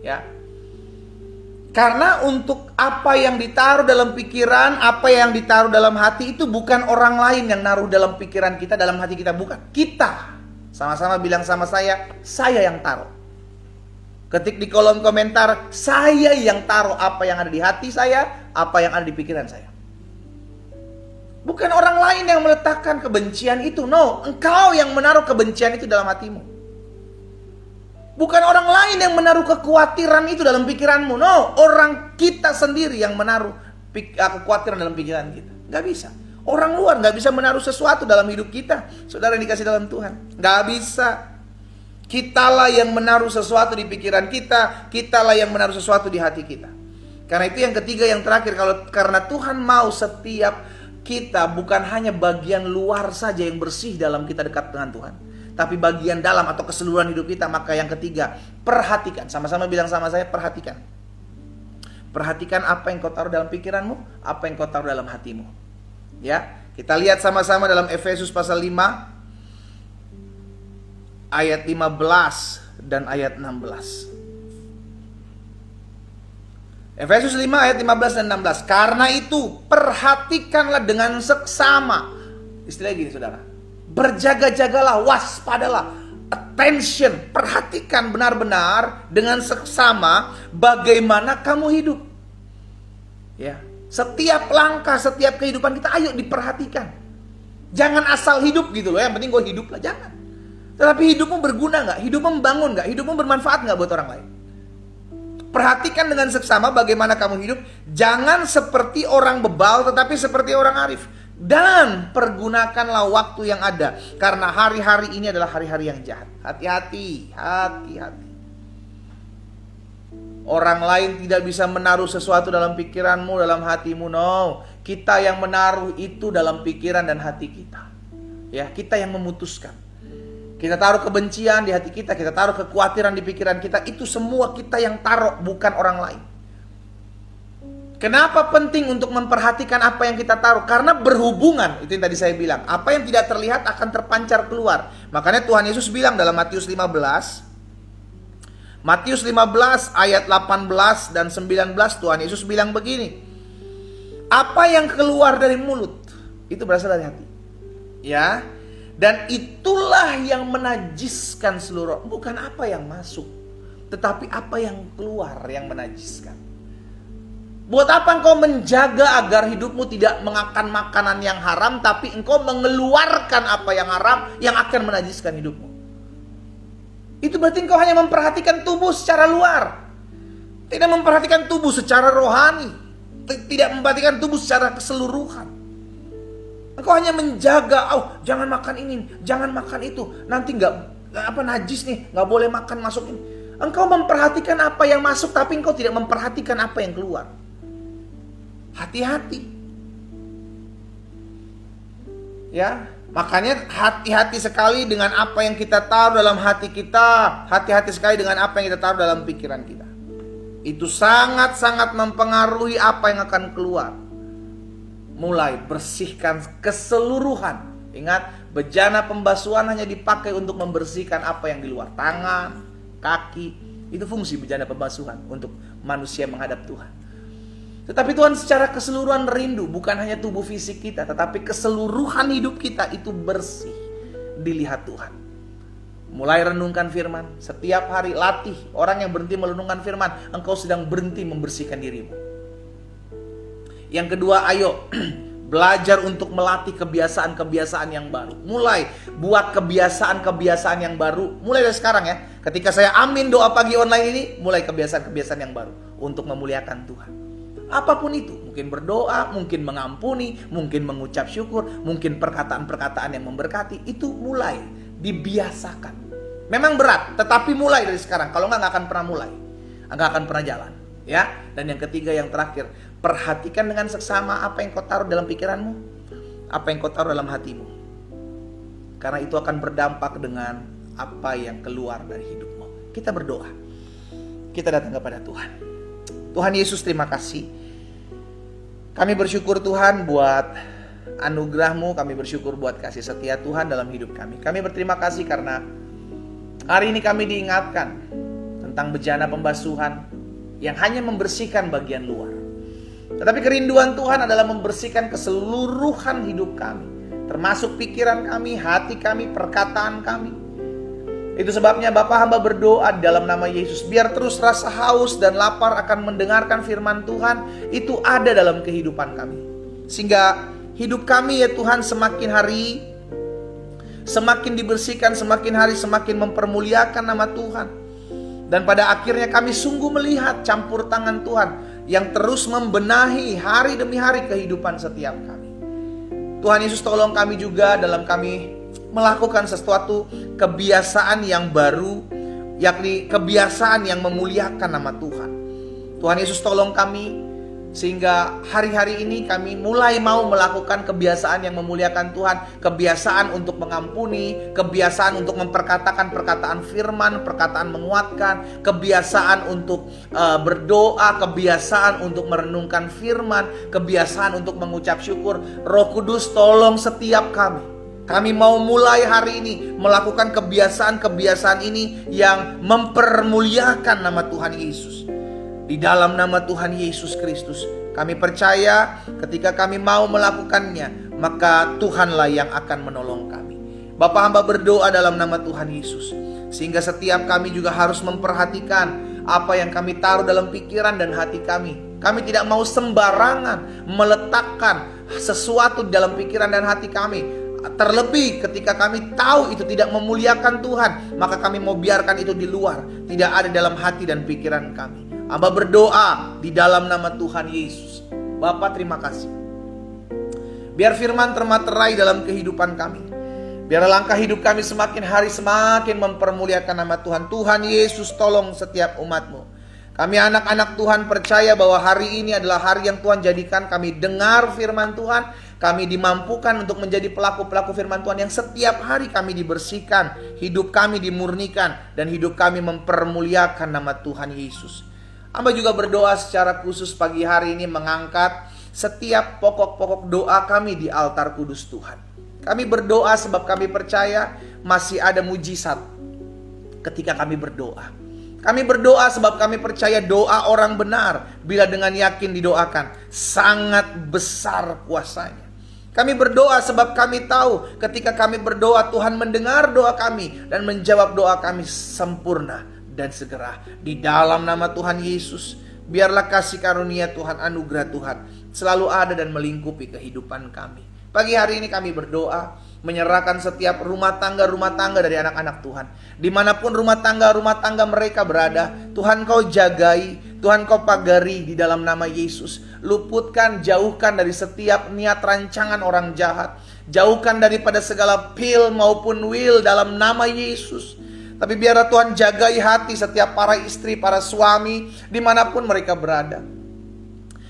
Ya. Karena untuk apa yang ditaruh dalam pikiran, apa yang ditaruh dalam hati itu bukan orang lain yang naruh dalam pikiran kita, dalam hati kita, bukan. Kita. Sama-sama bilang sama saya yang taruh. Ketik di kolom komentar, saya yang taruh apa yang ada di hati saya, apa yang ada di pikiran saya. Bukan orang lain yang meletakkan kebencian itu. No, engkau yang menaruh kebencian itu dalam hatimu. Bukan orang lain yang menaruh kekhawatiran itu dalam pikiranmu. No, orang kita sendiri yang menaruh kekhawatiran dalam pikiran kita. Gak bisa. Orang luar gak bisa menaruh sesuatu dalam hidup kita. Saudara yang dikasih dalam Tuhan, gak bisa. Kitalah yang menaruh sesuatu di pikiran kita. Kitalah yang menaruh sesuatu di hati kita. Karena itu yang ketiga, yang terakhir, karena Tuhan mau setiap kita bukan hanya bagian luar saja yang bersih dalam kita dekat dengan Tuhan, tapi bagian dalam atau keseluruhan hidup kita. Maka yang ketiga, perhatikan. Sama-sama bilang sama saya, perhatikan. Perhatikan apa yang kau taruh dalam pikiranmu, apa yang kau taruh dalam hatimu. Ya, kita lihat sama-sama dalam Efesus pasal 5 ayat 15 dan ayat 16. Efesus 5 ayat 15 dan 16. Karena itu perhatikanlah dengan seksama. Istilahnya gini, saudara. Berjaga-jagalah, waspadalah, attention, perhatikan benar-benar dengan seksama bagaimana kamu hidup. Ya. Setiap langkah, setiap kehidupan kita, ayo diperhatikan. Jangan asal hidup gitu loh, yang penting gue hidup lah, jangan. Tetapi hidupmu berguna gak? Hidupmu membangun gak? Hidupmu bermanfaat gak buat orang lain? Perhatikan dengan seksama bagaimana kamu hidup. Jangan seperti orang bebal, tetapi seperti orang arif. Dan pergunakanlah waktu yang ada, karena hari-hari ini adalah hari-hari yang jahat. Hati-hati, hati-hati. Orang lain tidak bisa menaruh sesuatu dalam pikiranmu, dalam hatimu. No, kita yang menaruh itu dalam pikiran dan hati kita. Ya, kita yang memutuskan. Kita taruh kebencian di hati kita, kita taruh kekhawatiran di pikiran kita. Itu semua kita yang taruh, bukan orang lain. Kenapa penting untuk memperhatikan apa yang kita taruh? Karena berhubungan, itu yang tadi saya bilang. Apa yang tidak terlihat akan terpancar keluar. Makanya Tuhan Yesus bilang dalam Matius 15. Matius 15 ayat 18 dan 19, Tuhan Yesus bilang begini. Apa yang keluar dari mulut, itu berasal dari hati. Ya. Dan itulah yang menajiskan seluruh, bukan apa yang masuk, tetapi apa yang keluar yang menajiskan. Buat apa engkau menjaga agar hidupmu tidak mengakan makanan yang haram, tapi engkau mengeluarkan apa yang haram yang akan menajiskan hidupmu? Itu berarti engkau hanya memperhatikan tubuh secara luar, tidak memperhatikan tubuh secara rohani, tidak memperhatikan tubuh secara keseluruhan. Engkau hanya menjaga, jangan makan ini, jangan makan itu, nanti najis nih, nggak boleh makan, masukin. Engkau memperhatikan apa yang masuk, tapi engkau tidak memperhatikan apa yang keluar. Hati-hati. Ya, makanya hati-hati sekali dengan apa yang kita taruh dalam hati kita, hati-hati sekali dengan apa yang kita taruh dalam pikiran kita. Itu sangat-sangat mempengaruhi apa yang akan keluar. Mulai bersihkan keseluruhan. Ingat, bejana pembasuhan hanya dipakai untuk membersihkan apa yang di luar. Tangan, kaki, itu fungsi bejana pembasuhan untuk manusia menghadap Tuhan. Tetapi Tuhan secara keseluruhan rindu, bukan hanya tubuh fisik kita, tetapi keseluruhan hidup kita itu bersih dilihat Tuhan. Mulai renungkan firman, setiap hari latih. Orang yang berhenti merenungkan firman, engkau sedang berhenti membersihkan dirimu. Yang kedua, ayo belajar untuk melatih kebiasaan-kebiasaan yang baru. Mulai buat kebiasaan-kebiasaan yang baru. Mulai dari sekarang ya. Ketika saya amin doa pagi online ini, mulai kebiasaan-kebiasaan yang baru untuk memuliakan Tuhan. Apapun itu, mungkin berdoa, mungkin mengampuni, mungkin mengucap syukur, mungkin perkataan-perkataan yang memberkati. Itu mulai dibiasakan. Memang berat, tetapi mulai dari sekarang. Kalau nggak akan pernah mulai, nggak akan pernah jalan. Ya. Dan yang ketiga, yang terakhir, perhatikan dengan seksama apa yang kau taruh dalam pikiranmu, apa yang kau taruh dalam hatimu. Karena itu akan berdampak dengan apa yang keluar dari hidupmu. Kita berdoa. Kita datang kepada Tuhan. Tuhan Yesus, terima kasih. Kami bersyukur Tuhan buat anugerah-Mu. Kami bersyukur buat kasih setia Tuhan dalam hidup kami. Kami berterima kasih karena hari ini kami diingatkan tentang bejana pembasuhan yang hanya membersihkan bagian luar. Tetapi kerinduan Tuhan adalah membersihkan keseluruhan hidup kami, termasuk pikiran kami, hati kami, perkataan kami. Itu sebabnya Bapa hamba berdoa dalam nama Yesus, biar terus rasa haus dan lapar akan mendengarkan firman Tuhan itu ada dalam kehidupan kami. Sehingga hidup kami ya Tuhan semakin hari semakin dibersihkan, semakin hari semakin mempermuliakan nama Tuhan. Dan pada akhirnya kami sungguh melihat campur tangan Tuhan yang terus membenahi hari demi hari kehidupan setiap kami. Tuhan Yesus, tolong kami juga dalam kami melakukan sesuatu kebiasaan yang baru, yakni kebiasaan yang memuliakan nama Tuhan. Tuhan Yesus, tolong kami sehingga hari-hari ini kami mulai mau melakukan kebiasaan yang memuliakan Tuhan. Kebiasaan untuk mengampuni, kebiasaan untuk memperkatakan perkataan firman, perkataan menguatkan, kebiasaan untuk berdoa, kebiasaan untuk merenungkan firman, kebiasaan untuk mengucap syukur. Roh Kudus, tolong setiap kami. Kami mau mulai hari ini melakukan kebiasaan-kebiasaan ini yang mempermuliakan nama Tuhan Yesus. Di dalam nama Tuhan Yesus Kristus, kami percaya ketika kami mau melakukannya, maka Tuhanlah yang akan menolong kami. Bapa hamba berdoa dalam nama Tuhan Yesus, sehingga setiap kami juga harus memperhatikan apa yang kami taruh dalam pikiran dan hati kami. Kami tidak mau sembarangan meletakkan sesuatu di dalam pikiran dan hati kami. Terlebih ketika kami tahu itu tidak memuliakan Tuhan, maka kami mau biarkan itu di luar, tidak ada dalam hati dan pikiran kami. Hamba berdoa di dalam nama Tuhan Yesus. Bapa, terima kasih. Biar firman termaterai dalam kehidupan kami. Biar langkah hidup kami semakin hari semakin mempermuliakan nama Tuhan. Tuhan Yesus, tolong setiap umat-Mu. Kami anak-anak Tuhan percaya bahwa hari ini adalah hari yang Tuhan jadikan kami dengar firman Tuhan. Kami dimampukan untuk menjadi pelaku-pelaku firman Tuhan yang setiap hari kami dibersihkan, hidup kami dimurnikan, dan hidup kami mempermuliakan nama Tuhan Yesus. Hamba juga berdoa secara khusus pagi hari ini mengangkat setiap pokok-pokok doa kami di altar kudus Tuhan. Kami berdoa sebab kami percaya masih ada mujizat ketika kami berdoa. Kami berdoa sebab kami percaya doa orang benar bila dengan yakin didoakan sangat besar kuasanya. Kami berdoa sebab kami tahu ketika kami berdoa Tuhan mendengar doa kami dan menjawab doa kami sempurna dan segera. Di dalam nama Tuhan Yesus, biarlah kasih karunia Tuhan, anugerah Tuhan selalu ada dan melingkupi kehidupan kami. Pagi hari ini kami berdoa menyerahkan setiap rumah tangga dari anak-anak Tuhan. Dimanapun rumah tangga mereka berada, Tuhan Kau jagai, Tuhan Kau pagari di dalam nama Yesus. Luputkan, jauhkan dari setiap niat rancangan orang jahat. Jauhkan daripada segala pil maupun will dalam nama Yesus. Tapi biarlah Tuhan jagai hati setiap para istri, para suami, dimanapun mereka berada.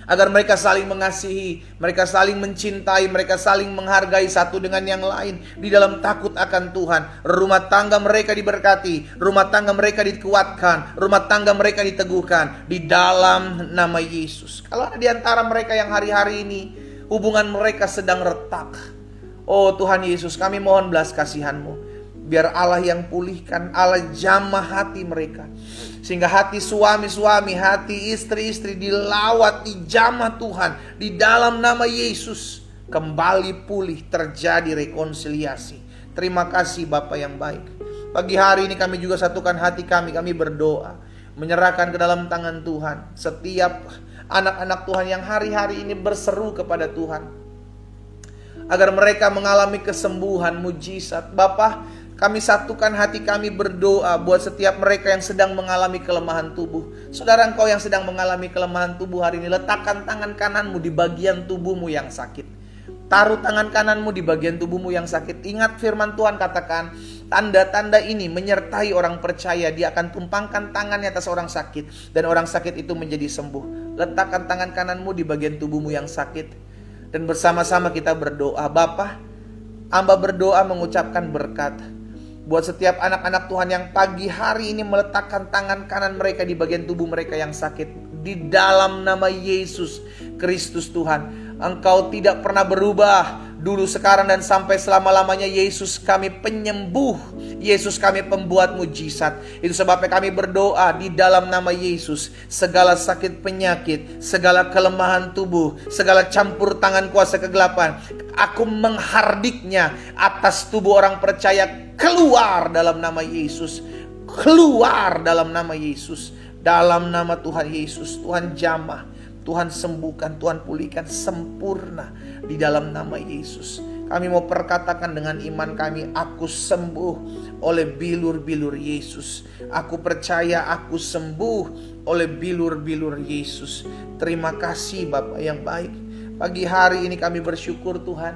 Agar mereka saling mengasihi, mereka saling mencintai, mereka saling menghargai satu dengan yang lain di dalam takut akan Tuhan. Rumah tangga mereka diberkati, rumah tangga mereka dikuatkan, rumah tangga mereka diteguhkan di dalam nama Yesus. Kalau ada di antara mereka yang hari-hari ini hubungan mereka sedang retak, oh Tuhan Yesus, kami mohon belas kasihan-Mu. Biar Allah yang pulihkan, Allah jamah hati mereka. Sehingga hati suami-suami, hati istri-istri dilawat, dijamah Tuhan. Di dalam nama Yesus kembali pulih, terjadi rekonsiliasi. Terima kasih Bapa yang baik. Pagi hari ini kami juga satukan hati kami berdoa. Menyerahkan ke dalam tangan Tuhan setiap anak-anak Tuhan yang hari-hari ini berseru kepada Tuhan. Agar mereka mengalami kesembuhan, mujizat. Bapa, kami satukan hati kami berdoa buat setiap mereka yang sedang mengalami kelemahan tubuh. Saudara, engkau yang sedang mengalami kelemahan tubuh hari ini, letakkan tangan kananmu di bagian tubuhmu yang sakit. Taruh tangan kananmu di bagian tubuhmu yang sakit. Ingat firman Tuhan katakan, tanda-tanda ini menyertai orang percaya. Dia akan tumpangkan tangannya atas orang sakit, dan orang sakit itu menjadi sembuh. Letakkan tangan kananmu di bagian tubuhmu yang sakit, dan bersama-sama kita berdoa. Bapa, hamba berdoa mengucapkan berkat buat setiap anak-anak Tuhan yang pagi hari ini meletakkan tangan kanan mereka di bagian tubuh mereka yang sakit. Di dalam nama Yesus Kristus Tuhan, Engkau tidak pernah berubah. Dulu, sekarang, dan sampai selama-lamanya. Yesus kami penyembuh, Yesus kami pembuat mujizat. Itu sebabnya kami berdoa di dalam nama Yesus. Segala sakit penyakit, segala kelemahan tubuh, segala campur tangan kuasa kegelapan, aku menghardiknya atas tubuh orang percaya. Keluar dalam nama Yesus. Keluar dalam nama Yesus. Dalam nama Tuhan Yesus. Tuhan jamah, Tuhan sembuhkan, Tuhan pulihkan sempurna di dalam nama Yesus. Kami mau perkatakan dengan iman kami, aku sembuh oleh bilur-bilur Yesus. Aku percaya aku sembuh oleh bilur-bilur Yesus. Terima kasih Bapa yang baik. Pagi hari ini kami bersyukur Tuhan,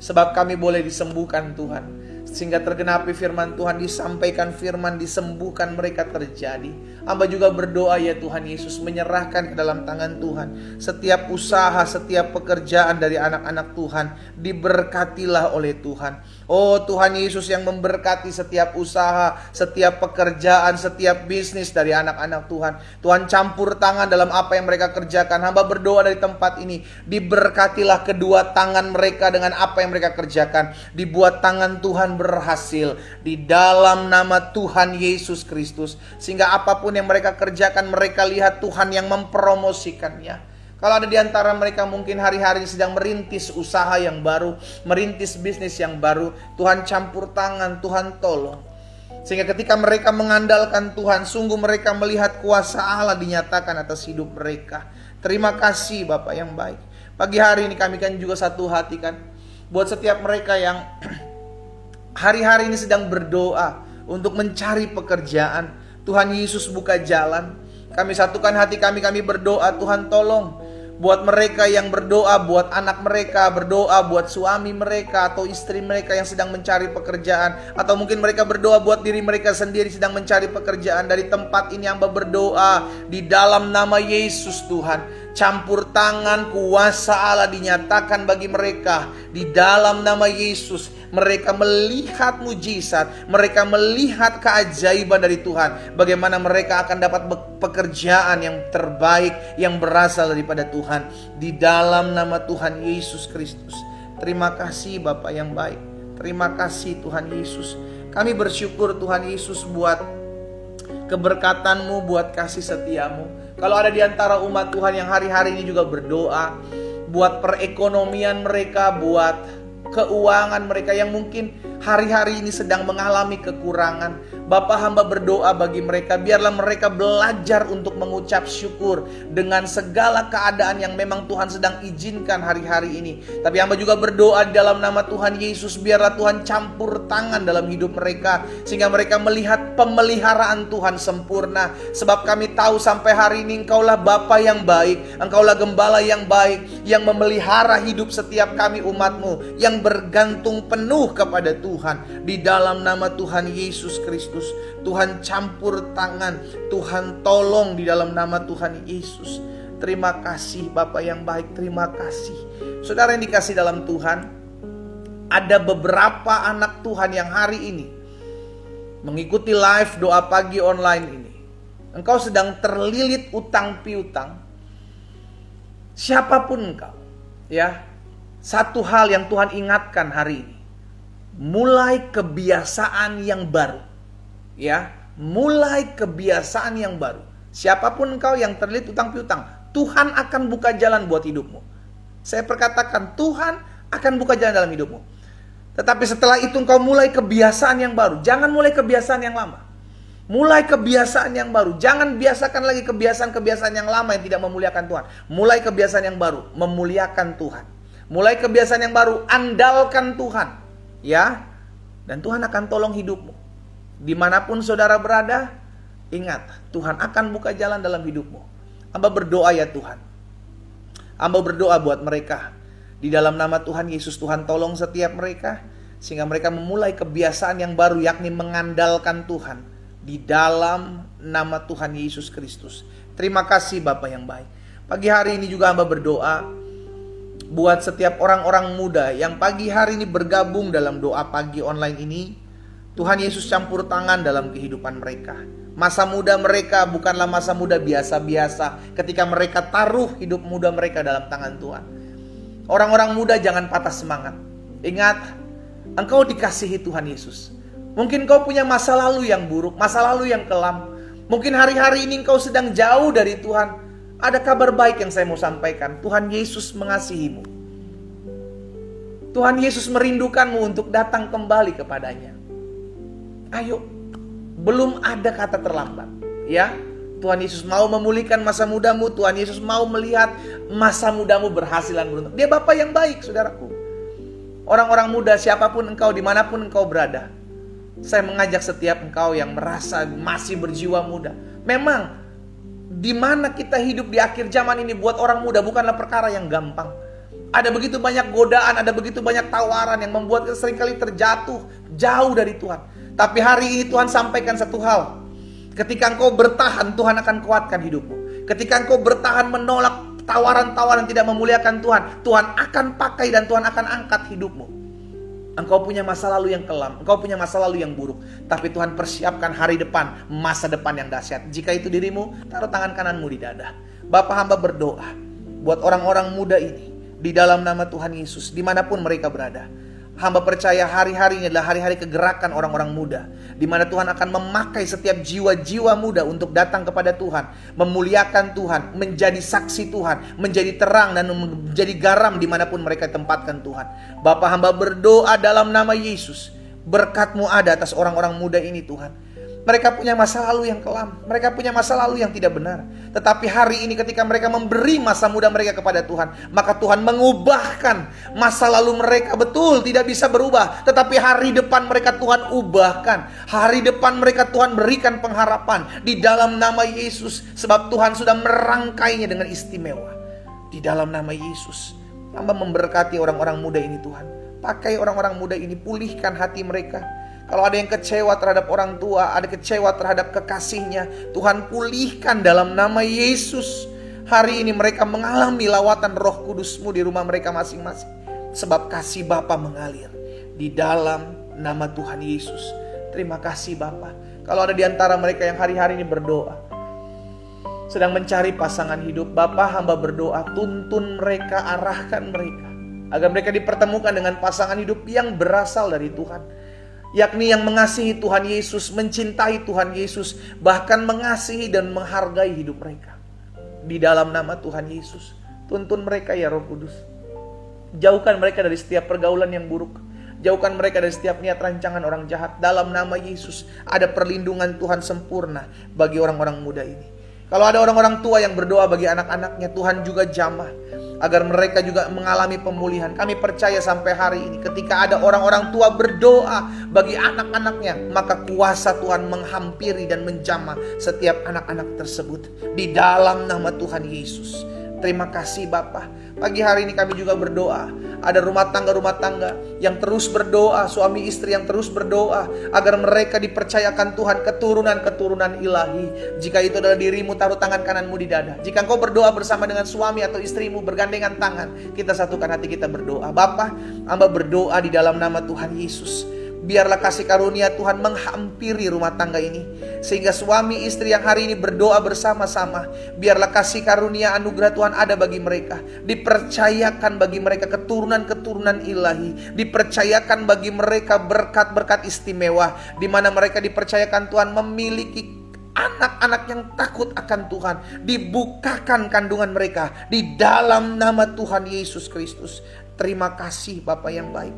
sebab kami boleh disembuhkan Tuhan. Sehingga tergenapi firman Tuhan, disampaikan firman, disembuhkan mereka terjadi. Hamba juga berdoa ya Tuhan Yesus, menyerahkan ke dalam tangan Tuhan setiap usaha, setiap pekerjaan dari anak-anak Tuhan. Diberkatilah oleh Tuhan. Oh Tuhan Yesus yang memberkati setiap usaha, setiap pekerjaan, setiap bisnis dari anak-anak Tuhan. Tuhan campur tangan dalam apa yang mereka kerjakan. Hamba berdoa dari tempat ini, diberkatilah kedua tangan mereka dengan apa yang mereka kerjakan. Dibuat tangan Tuhan berhasil di dalam nama Tuhan Yesus Kristus. Sehingga apapun yang mereka kerjakan, mereka lihat Tuhan yang mempromosikannya. Kalau ada di antara mereka mungkin hari-hari ini sedang merintis usaha yang baru, merintis bisnis yang baru, Tuhan campur tangan, Tuhan tolong. Sehingga ketika mereka mengandalkan Tuhan, sungguh mereka melihat kuasa Allah dinyatakan atas hidup mereka. Terima kasih Bapak yang baik. Pagi hari ini kami kan juga satu hati kan, buat setiap mereka yang hari-hari ini sedang berdoa untuk mencari pekerjaan. Tuhan Yesus buka jalan. Kami satukan hati kami berdoa, Tuhan tolong. Buat mereka yang berdoa, buat anak mereka berdoa, buat suami mereka atau istri mereka yang sedang mencari pekerjaan, atau mungkin mereka berdoa buat diri mereka sendiri sedang mencari pekerjaan. Dari tempat ini hamba berdoa di dalam nama Yesus Tuhan, campur tangan kuasa Allah dinyatakan bagi mereka di dalam nama Yesus. Mereka melihat mujizat, mereka melihat keajaiban dari Tuhan. Bagaimana mereka akan dapat pekerjaan yang terbaik yang berasal daripada Tuhan. Di dalam nama Tuhan Yesus Kristus. Terima kasih Bapa yang baik. Terima kasih Tuhan Yesus. Kami bersyukur Tuhan Yesus buat keberkatan-Mu, buat kasih setia-Mu. Kalau ada di antara umat Tuhan yang hari-hari ini juga berdoa buat perekonomian mereka, buat keuangan mereka yang mungkin hari-hari ini sedang mengalami kekurangan, Bapa hamba berdoa bagi mereka, biarlah mereka belajar untuk mengucap syukur dengan segala keadaan yang memang Tuhan sedang izinkan hari-hari ini. Tapi hamba juga berdoa di dalam nama Tuhan Yesus, biarlah Tuhan campur tangan dalam hidup mereka, sehingga mereka melihat pemeliharaan Tuhan sempurna. Sebab kami tahu sampai hari ini Engkaulah Bapa yang baik, Engkaulah Gembala yang baik, yang memelihara hidup setiap kami umat-Mu, yang bergantung penuh kepada Tuhan. Di dalam nama Tuhan Yesus Kristus, Tuhan campur tangan, Tuhan tolong di dalam nama Tuhan Yesus. Terima kasih Bapa yang baik, terima kasih. Saudara yang dikasih dalam Tuhan, ada beberapa anak Tuhan yang hari ini mengikuti live doa pagi online ini. Engkau sedang terlilit utang piutang. Siapapun engkau, ya, satu hal yang Tuhan ingatkan hari ini, mulai kebiasaan yang baru. Ya, mulai kebiasaan yang baru. Siapapun engkau yang terlilit utang piutang, Tuhan akan buka jalan buat hidupmu. Saya perkatakan, Tuhan akan buka jalan dalam hidupmu. Tetapi setelah itu engkau mulai kebiasaan yang baru. Jangan mulai kebiasaan yang lama. Mulai kebiasaan yang baru. Jangan biasakan lagi kebiasaan-kebiasaan yang lama yang tidak memuliakan Tuhan. Mulai kebiasaan yang baru, memuliakan Tuhan. Mulai kebiasaan yang baru, andalkan Tuhan. Ya, dan Tuhan akan tolong hidupmu. Dimanapun saudara berada, ingat, Tuhan akan buka jalan dalam hidupmu. Hamba berdoa ya Tuhan. Hamba berdoa buat mereka. Di dalam nama Tuhan Yesus, Tuhan tolong setiap mereka, sehingga mereka memulai kebiasaan yang baru, yakni mengandalkan Tuhan. Di dalam nama Tuhan Yesus Kristus. Terima kasih Bapa yang baik. Pagi hari ini juga hamba berdoa buat setiap orang-orang muda yang pagi hari ini bergabung dalam doa pagi online ini. Tuhan Yesus campur tangan dalam kehidupan mereka. Masa muda mereka bukanlah masa muda biasa-biasa ketika mereka taruh hidup muda mereka dalam tangan Tuhan. Orang-orang muda jangan patah semangat. Ingat, engkau dikasihi Tuhan Yesus. Mungkin kau punya masa lalu yang buruk, masa lalu yang kelam. Mungkin hari-hari ini engkau sedang jauh dari Tuhan. Ada kabar baik yang saya mau sampaikan. Tuhan Yesus mengasihimu. Tuhan Yesus merindukanmu untuk datang kembali kepadanya. Ayo, belum ada kata terlambat. Ya, Tuhan Yesus mau memulihkan masa mudamu. Tuhan Yesus mau melihat masa mudamu berhasil dan beruntung. Dia Bapa yang baik, saudaraku. Orang-orang muda, siapapun engkau, dimanapun engkau berada, saya mengajak setiap engkau yang merasa masih berjiwa muda. Memang, di mana kita hidup di akhir zaman ini buat orang muda bukanlah perkara yang gampang. Ada begitu banyak godaan, ada begitu banyak tawaran yang membuat kita seringkali terjatuh jauh dari Tuhan. Tapi hari ini Tuhan sampaikan satu hal. Ketika engkau bertahan, Tuhan akan kuatkan hidupmu. Ketika engkau bertahan menolak tawaran-tawaran tidak memuliakan Tuhan, Tuhan akan pakai dan Tuhan akan angkat hidupmu. Engkau punya masa lalu yang kelam, engkau punya masa lalu yang buruk, tapi Tuhan persiapkan hari depan, masa depan yang dahsyat. Jika itu dirimu, taruh tangan kananmu di dada. Bapa hamba berdoa buat orang-orang muda ini di dalam nama Tuhan Yesus, dimanapun mereka berada. Hamba percaya hari-hari ini adalah hari-hari kegerakan orang-orang muda, di mana Tuhan akan memakai setiap jiwa-jiwa muda untuk datang kepada Tuhan, memuliakan Tuhan, menjadi saksi Tuhan, menjadi terang dan menjadi garam dimanapun mereka tempatkan Tuhan. Bapa hamba berdoa dalam nama Yesus, berkat-Mu ada atas orang-orang muda ini Tuhan. Mereka punya masa lalu yang kelam. Mereka punya masa lalu yang tidak benar. Tetapi hari ini ketika mereka memberi masa muda mereka kepada Tuhan, maka Tuhan mengubahkan masa lalu mereka. Betul, tidak bisa berubah. Tetapi hari depan mereka Tuhan ubahkan. Hari depan mereka Tuhan berikan pengharapan di dalam nama Yesus. Sebab Tuhan sudah merangkainya dengan istimewa. Di dalam nama Yesus. Hamba memberkati orang-orang muda ini Tuhan. Pakai orang-orang muda ini, pulihkan hati mereka. Kalau ada yang kecewa terhadap orang tua, ada kecewa terhadap kekasihnya, Tuhan pulihkan dalam nama Yesus. Hari ini mereka mengalami lawatan Roh Kudus-Mu di rumah mereka masing-masing. Sebab kasih Bapa mengalir di dalam nama Tuhan Yesus. Terima kasih Bapa. Kalau ada di antara mereka yang hari-hari ini berdoa, sedang mencari pasangan hidup, Bapa, hamba berdoa, tuntun mereka, arahkan mereka, agar mereka dipertemukan dengan pasangan hidup yang berasal dari Tuhan. Yakni yang mengasihi Tuhan Yesus, mencintai Tuhan Yesus, bahkan mengasihi dan menghargai hidup mereka. Di dalam nama Tuhan Yesus, tuntun mereka ya Roh Kudus. Jauhkan mereka dari setiap pergaulan yang buruk. Jauhkan mereka dari setiap niat rancangan orang jahat. Dalam nama Yesus, ada perlindungan Tuhan sempurna bagi orang-orang muda ini. Kalau ada orang-orang tua yang berdoa bagi anak-anaknya, Tuhan juga jamah agar mereka juga mengalami pemulihan. Kami percaya sampai hari ini ketika ada orang-orang tua berdoa bagi anak-anaknya, maka kuasa Tuhan menghampiri dan menjamah setiap anak-anak tersebut di dalam nama Tuhan Yesus. Terima kasih Bapa. Pagi hari ini kami juga berdoa. Ada rumah tangga yang terus berdoa, suami istri yang terus berdoa agar mereka dipercayakan Tuhan keturunan-keturunan ilahi. Jika itu adalah dirimu, taruh tangan kananmu di dada. Jika engkau berdoa bersama dengan suami atau istrimu, bergandengan tangan, kita satukan hati kita berdoa. Bapa, hamba berdoa di dalam nama Tuhan Yesus. Biarlah kasih karunia Tuhan menghampiri rumah tangga ini, sehingga suami istri yang hari ini berdoa bersama-sama, biarlah kasih karunia anugerah Tuhan ada bagi mereka. Dipercayakan bagi mereka keturunan-keturunan ilahi. Dipercayakan bagi mereka berkat-berkat istimewa, di mana mereka dipercayakan Tuhan memiliki anak-anak yang takut akan Tuhan. Dibukakan kandungan mereka di dalam nama Tuhan Yesus Kristus. Terima kasih Bapa yang baik.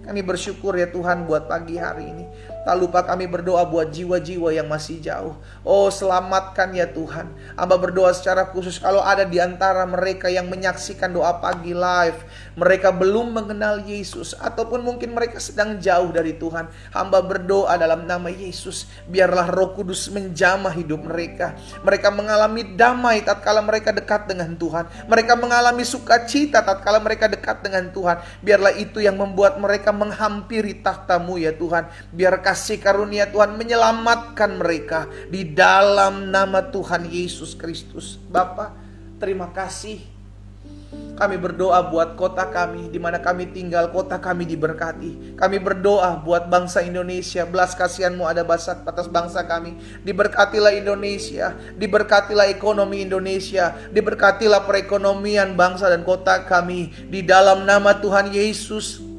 Kami bersyukur ya Tuhan buat pagi hari ini. Tak lupa kami berdoa buat jiwa-jiwa yang masih jauh. Oh, selamatkan ya Tuhan. Hamba berdoa secara khusus kalau ada di antara mereka yang menyaksikan doa pagi live, mereka belum mengenal Yesus, ataupun mungkin mereka sedang jauh dari Tuhan. Hamba berdoa dalam nama Yesus, biarlah Roh Kudus menjamah hidup mereka. Mereka mengalami damai tatkala mereka dekat dengan Tuhan. Mereka mengalami sukacita tatkala mereka dekat dengan Tuhan. Biarlah itu yang membuat mereka menghampiri takhta-Mu ya Tuhan. Biar kasih karunia Tuhan menyelamatkan mereka di dalam nama Tuhan Yesus Kristus. Bapa, terima kasih. Kami berdoa buat kota kami, di mana kami tinggal, kota kami diberkati. Kami berdoa buat bangsa Indonesia, belas kasihan-Mu ada atas bangsa kami. Diberkatilah Indonesia, diberkatilah ekonomi Indonesia, diberkatilah perekonomian bangsa dan kota kami. Di dalam nama Tuhan Yesus,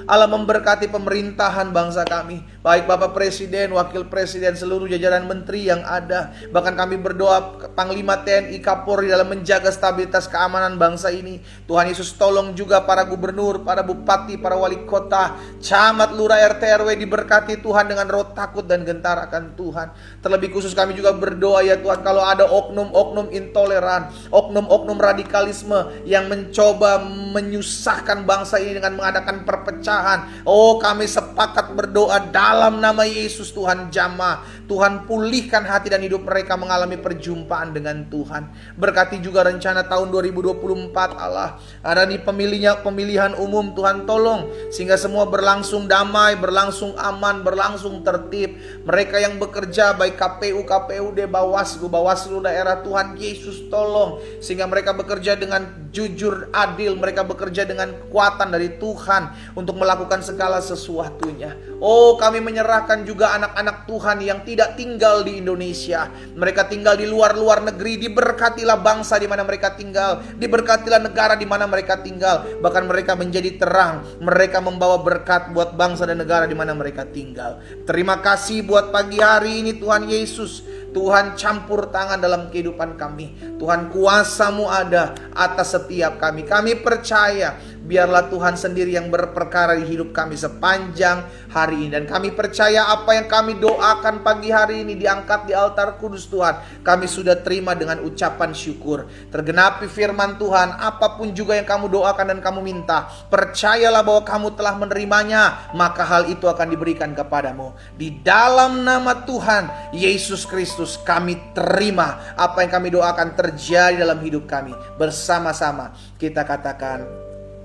Allah memberkati pemerintahan bangsa kami, baik Bapak Presiden, Wakil Presiden, seluruh jajaran menteri yang ada. Bahkan kami berdoa Panglima TNI, Kapolri dalam menjaga stabilitas keamanan bangsa ini. Tuhan Yesus tolong juga para gubernur, para bupati, para wali kota, camat, lurah, RT, RW diberkati Tuhan dengan roh takut dan gentar akan Tuhan. Terlebih khusus kami juga berdoa ya Tuhan, kalau ada oknum-oknum intoleran, oknum-oknum radikalisme yang mencoba menyusahkan bangsa ini dengan mengadakan perpecahan, oh kami sepakat berdoa dalam nama Yesus. Tuhan jamah, Tuhan pulihkan hati dan hidup mereka mengalami perjumpaan dengan Tuhan. Berkati juga rencana tahun 2024 Allah. Ada di pemilihan umum, Tuhan tolong sehingga semua berlangsung damai, berlangsung aman, berlangsung tertib. Mereka yang bekerja baik KPU, KPUD, Bawaslu daerah, Tuhan Yesus tolong sehingga mereka bekerja dengan jujur, adil. Mereka bekerja dengan kekuatan dari Tuhan untuk melakukan segala sesuatunya. Oh, kami menyerahkan juga anak-anak Tuhan yang tidak tinggal di Indonesia. Mereka tinggal di luar negeri. Diberkatilah bangsa di mana mereka tinggal. Diberkatilah negara di mana mereka tinggal. Bahkan mereka menjadi terang. Mereka membawa berkat buat bangsa dan negara di mana mereka tinggal. Terima kasih buat pagi hari ini Tuhan Yesus. Tuhan campur tangan dalam kehidupan kami. Tuhan kuasa-Mu ada atas setiap kami. Kami percaya biarlah Tuhan sendiri yang berperkara di hidup kami sepanjang hari ini. Dan kami percaya apa yang kami doakan pagi hari ini diangkat di altar kudus Tuhan, kami sudah terima dengan ucapan syukur. Tergenapi firman Tuhan, apapun juga yang kamu doakan dan kamu minta, percayalah bahwa kamu telah menerimanya, maka hal itu akan diberikan kepadamu. Di dalam nama Tuhan Yesus Kristus kami terima apa yang kami doakan terjadi dalam hidup kami. Bersama-sama kita katakan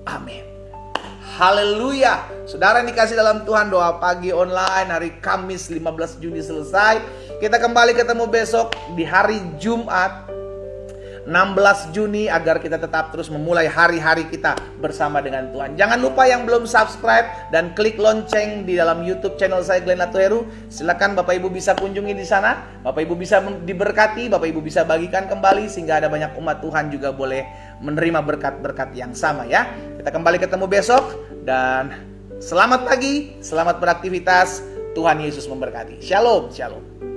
amin. Haleluya. Saudara yang dikasih dalam Tuhan, doa pagi online hari Kamis 15 Juni selesai. Kita kembali ketemu besok di hari Jumat 16 Juni agar kita tetap terus memulai hari-hari kita bersama dengan Tuhan. Jangan lupa yang belum subscribe dan klik lonceng di dalam YouTube channel saya Glenn Latuheru. Silakan Bapak Ibu bisa kunjungi di sana. Bapak Ibu bisa diberkati, Bapak Ibu bisa bagikan kembali sehingga ada banyak umat Tuhan juga boleh menerima berkat-berkat yang sama ya. Kita kembali ketemu besok dan selamat pagi, selamat beraktivitas. Tuhan Yesus memberkati. Shalom, shalom.